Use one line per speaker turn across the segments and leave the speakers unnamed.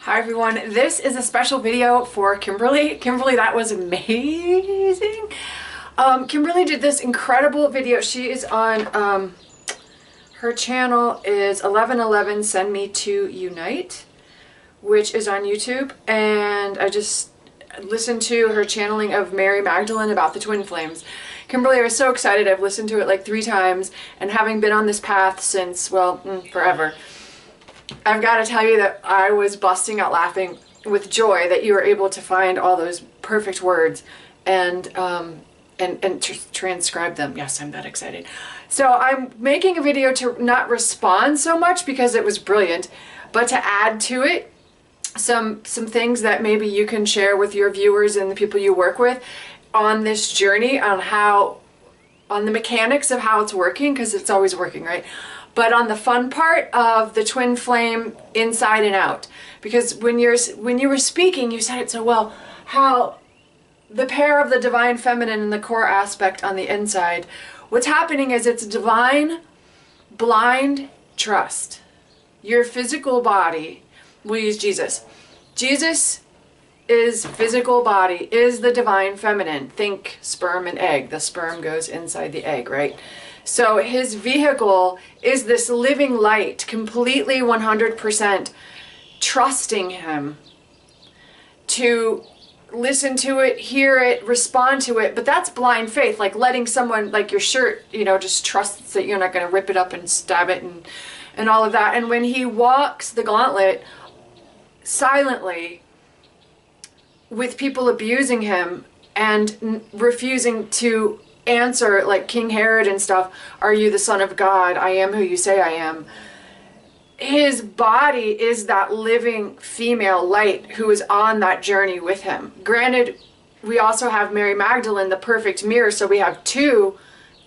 Hi everyone, this is a special video for Kimberly. Kimberly, that was amazing. Kimberly did this incredible video. She is on, her channel is 1111 Send Me to Unite, which is on YouTube. And I just listened to her channeling of Mary Magdalene about the twin flames. Kimberly, I was so excited. I've listened to it like 3 times, and having been on this path since, well, forever, I've got to tell you that I was busting out laughing with joy that you were able to find all those perfect words and transcribe them. Yes, I'm that excited. So I'm making a video to not respond so much because it was brilliant, but to add to it some things that maybe you can share with your viewers and the people you work with on this journey on the mechanics of how it's working, because it's always working, right? But on the fun part of the twin flame inside and out. Because when you were speaking, you said it so well, how the pair of the divine feminine and the core aspect on the inside, what's happening is it's divine, blind trust. Your physical body, we'll use Jesus. Jesus is physical body, is the divine feminine. Think sperm and egg. The sperm goes inside the egg, right? So his vehicle is this living light, completely 100% trusting him to listen to it, hear it, respond to it. But that's blind faith, like letting someone, like your shirt, just trust that you're not going to rip it up and stab it and all of that. And when he walks the gauntlet silently with people abusing him and refusing to answer, like King Herod and stuff, are you the Son of God? I am who you say I am. His body is that living female light who is on that journey with him. Granted, we also have Mary Magdalene, the perfect mirror, so we have 2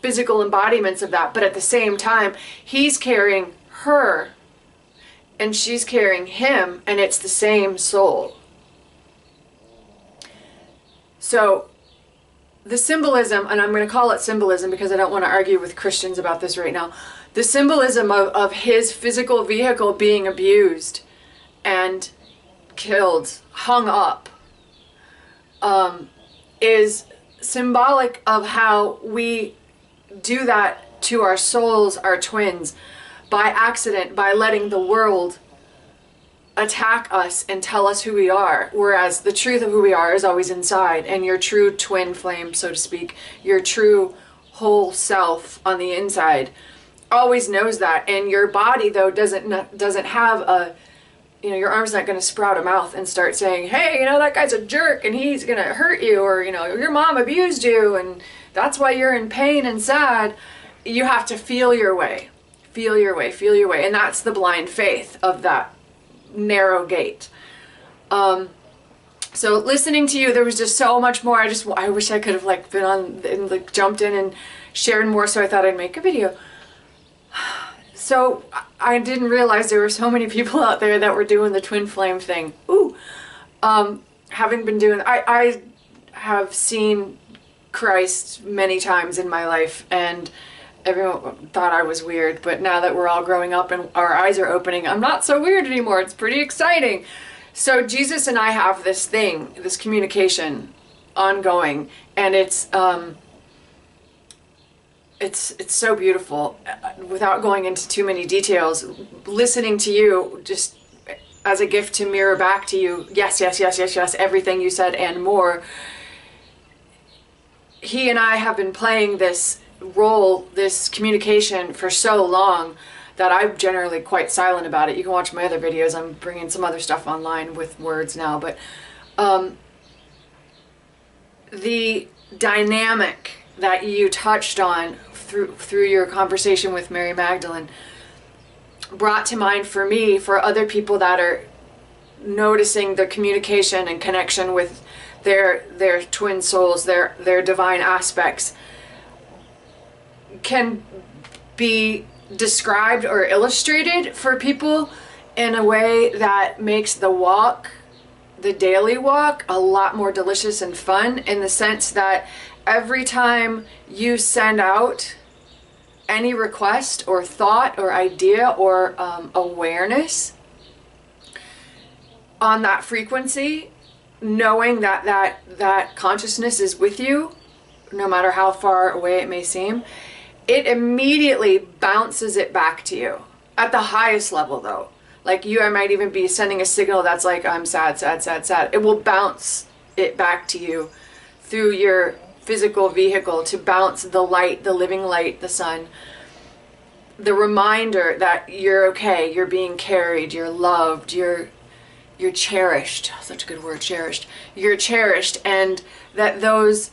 physical embodiments of that, but at the same time, he's carrying her and she's carrying him, and it's the same soul. So the symbolism, and I'm going to call it symbolism because I don't want to argue with Christians about this right now. The symbolism of his physical vehicle being abused and killed, hung up, is symbolic of how we do that to our souls, our twins, by accident, by letting the world attack us and tell us who we are, whereas the truth of who we are is always inside, and your true twin flame, so to speak, your true whole self on the inside always knows that. And your body, though, doesn't have a, your arm's not going to sprout a mouth and start saying, hey, that guy's a jerk and he's going to hurt you, or your mom abused you and that's why you're in pain and sad. You have to feel your way, and that's the blind faith of that narrow gate. So listening to you, there was just so much more. I wish I could have been on and jumped in and shared more, so I thought I'd make a video. So I didn't realize there were so many people out there that were doing the twin flame thing. Ooh. Having been doing, I have seen Christ many times in my life, and everyone thought I was weird, but now that we're all growing up and our eyes are opening, I'm not so weird anymore. It's pretty exciting. So Jesus and I have this thing, this communication ongoing, and it's so beautiful. Without going into too many details, listening to you just as a gift to mirror back to you, yes, everything you said and more. He and I have been playing this role, this communication, for so long that I'm generally quite silent about it. You can watch my other videos. I'm bringing some other stuff online with words now, but the dynamic that you touched on through your conversation with Mary Magdalene brought to mind for me, for other people that are noticing the communication and connection with their twin souls, their divine aspects, can be described or illustrated for people in a way that makes the daily walk, a lot more delicious and fun, in the sense that every time you send out any request or thought or idea or awareness, on that frequency, knowing that consciousness is with you, no matter how far away it may seem, it immediately bounces it back to you at the highest level, though. Like I might even be sending a signal that's like, I'm sad, sad, sad, sad. It will bounce it back to you through your physical vehicle to bounce the light, the living light, the sun. The reminder that you're okay, you're being carried, you're loved, you're cherished. Such a good word, cherished. You're cherished, and that those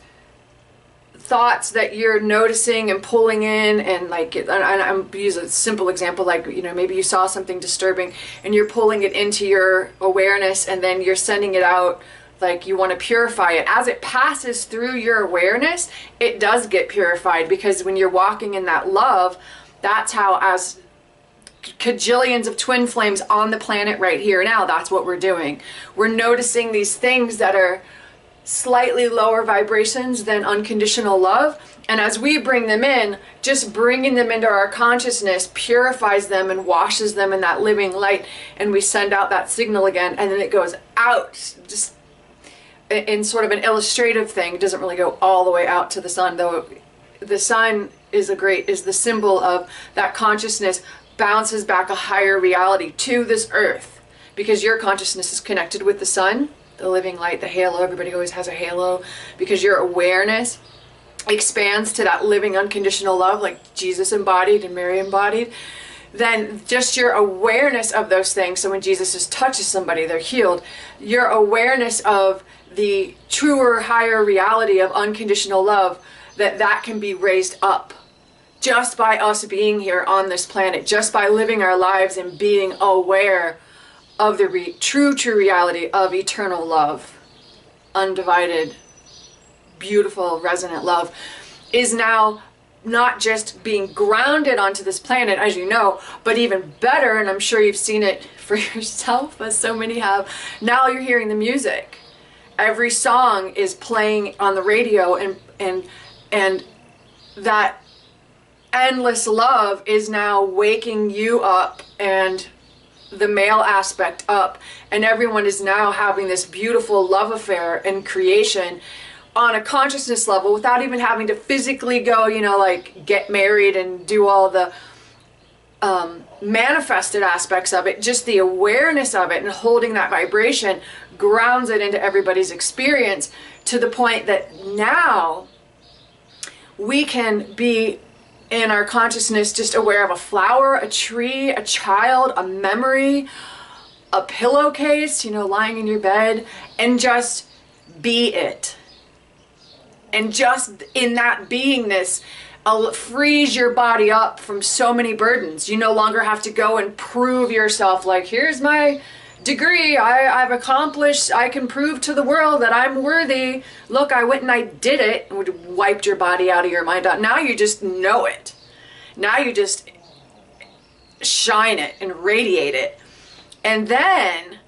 thoughts that you're noticing and pulling in, and like, and I'm use a simple example, like, you know, maybe you saw something disturbing and you're pulling it into your awareness, and then you're sending it out, like you want to purify it. As it passes through your awareness, it does get purified, because when you're walking in that love, that's how, as cajillions of twin flames on the planet right here now, that's what we're doing. We're noticing these things that are slightly lower vibrations than unconditional love, and as we bring them in, just bringing them into our consciousness purifies them and washes them in that living light, and we send out that signal again, and then it goes out, just in sort of an illustrative thing. It doesn't really go all the way out to the sun, though. The sun is the symbol of that consciousness bounces back a higher reality to this earth, because your consciousness is connected with the sun, the living light, the halo. Everybody always has a halo, because your awareness expands to that living unconditional love, like Jesus embodied and Mary embodied. Then just your awareness of those things, so when Jesus just touches somebody, they're healed. Your awareness of the truer, higher reality of unconditional love, that can be raised up just by us being here on this planet, just by living our lives and being aware of the true reality of eternal love, undivided, beautiful, resonant love, is now not just being grounded onto this planet, as you know, but even better, and I'm sure you've seen it for yourself, as so many have, now you're hearing the music. Every song is playing on the radio, and that endless love is now waking you up, and the male aspect up, and everyone is now having this beautiful love affair and creation on a consciousness level, without even having to physically go, you know, like get married and do all the manifested aspects of it. Just the awareness of it and holding that vibration grounds it into everybody's experience, to the point that now we can be in our consciousness just aware of a flower, a tree, a child, a memory, a pillowcase, you know, lying in your bed, and just be it. And just in that beingness, frees your body up from so many burdens. You no longer have to go and prove yourself, like, here's my degree, I've accomplished, I can prove to the world that I'm worthy. Look, I went and I did it, and wiped your body out of your mind. Now you just know it. Now you just shine it and radiate it. And then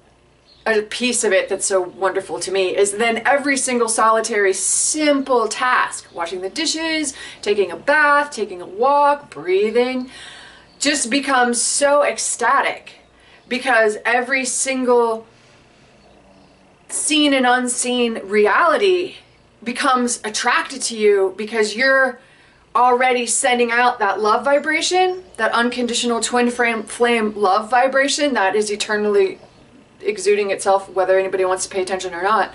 a piece of it that's so wonderful to me is then every single solitary simple task, washing the dishes, taking a bath, taking a walk, breathing, just becomes so ecstatic, because every single seen and unseen reality becomes attracted to you, because you're already sending out that love vibration, that unconditional twin flame love vibration that is eternally exuding itself, whether anybody wants to pay attention or not.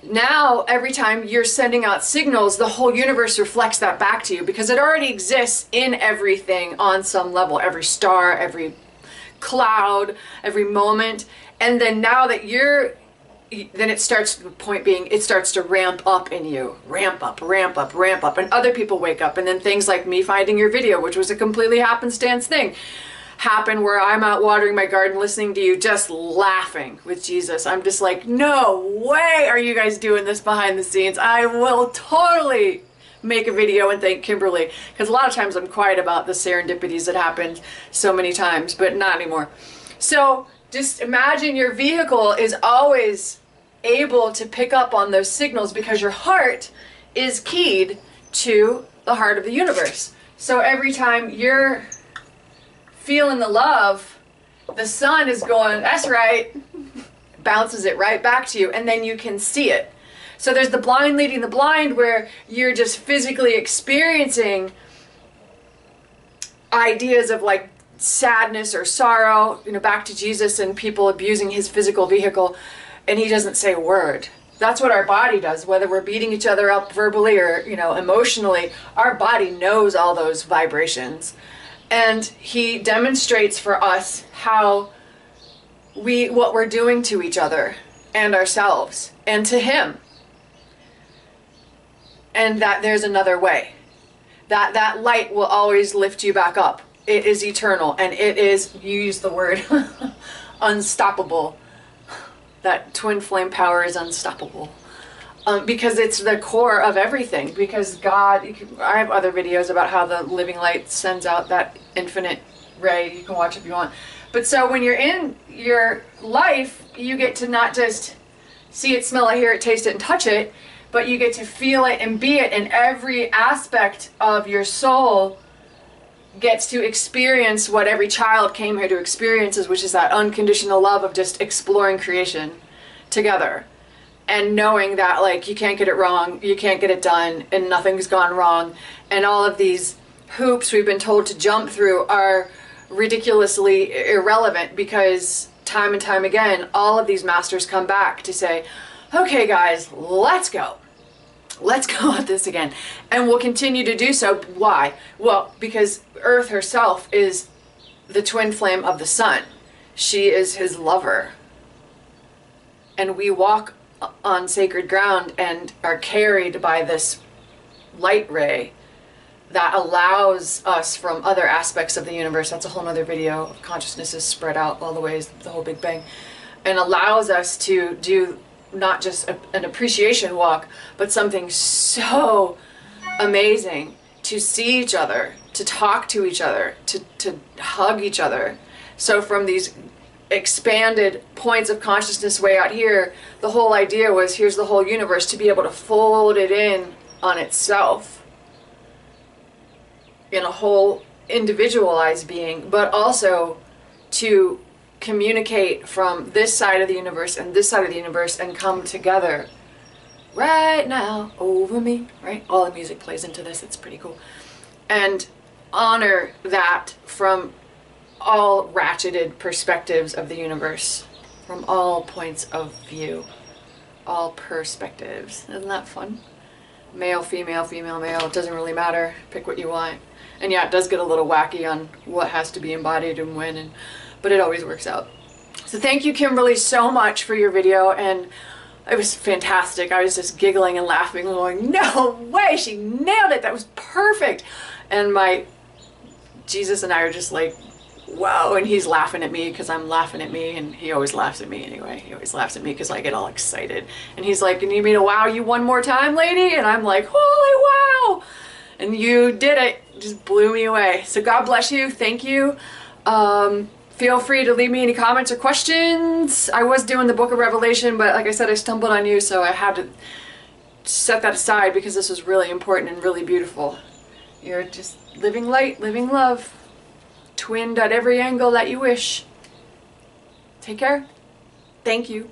Now, every time you're sending out signals, the whole universe reflects that back to you, because it already exists in everything on some level, every star, every cloud, every moment. And then now that then it starts, the point being, it starts to ramp up in you. Ramp up, ramp up, ramp up. And other people wake up. And then things like me finding your video, which was a completely happenstance thing, happen, where I'm out watering my garden listening to you just laughing with Jesus. I'm just like, no way are you guys doing this behind the scenes. I will totally make a video and thank Kimberly, because a lot of times I'm quiet about the serendipities that happened so many times, but not anymore. So just imagine your vehicle is always able to pick up on those signals, because your heart is keyed to the heart of the universe. So every time you're feeling the love, the sun is going, that's right, bounces it right back to you, and then you can see it. So there's the blind leading the blind, where you're just physically experiencing ideas of like sadness or sorrow, you know, back to Jesus and people abusing his physical vehicle, and he doesn't say a word. That's what our body does, whether we're beating each other up verbally or, you know, emotionally. Our body knows all those vibrations, and he demonstrates for us how what we're doing to each other and ourselves and to him, and that there's another way, that light will always lift you back up. It is eternal, and it is, you use the word unstoppable. That twin flame power is unstoppable, because it's the core of everything. Because God, I have other videos about how the living light sends out that infinite ray. You can watch if you want. But so when you're in your life, you get to not just see it, smell it, hear it, taste it, and touch it, but you get to feel it and be it, and every aspect of your soul gets to experience what every child came here to experience, which is that unconditional love of just exploring creation together, and knowing that like you can't get it wrong, you can't get it done, and nothing's gone wrong, and all of these hoops we've been told to jump through are ridiculously irrelevant, because time and time again all of these masters come back to say, okay guys, let's go at this again, and we'll continue to do so. Why? Well, because Earth herself is the twin flame of the sun. She is his lover, and we walk on sacred ground and are carried by this light ray that allows us from other aspects of the universe. That's a whole nother video. Consciousness is spread out all the ways, the whole Big Bang, and allows us to do not just an appreciation walk, but something so amazing, to see each other, to talk to each other, to hug each other. So from these expanded points of consciousness way out here, the whole idea was, here's the whole universe, to be able to fold it in on itself in a whole individualized being, but also to communicate from this side of the universe and this side of the universe and come together right now over me, right? All the music plays into this, it's pretty cool. And honor that from all ratcheted perspectives of the universe, from all points of view, all perspectives. Isn't that fun? Male, female, female, male, it doesn't really matter. Pick what you want. And yeah, it does get a little wacky on what has to be embodied and when, but it always works out. So thank you, Kimberly, so much for your video, and it was fantastic. I was just giggling and laughing, going, no way, she nailed it, that was perfect. And my Jesus and I are just like, wow, and he's laughing at me because I'm laughing at me, and he always laughs at me anyway. He always laughs at me because I get all excited. And he's like, you need me to wow you one more time, lady? And I'm like, holy wow! And you did it. Just blew me away. So God bless you. Thank you. Feel free to leave me any comments or questions. I was doing the Book of Revelation, but like I said, I stumbled on you, so I had to set that aside because this was really important and really beautiful. You're just living light, living love, twinned at every angle that you wish. Take care. Thank you.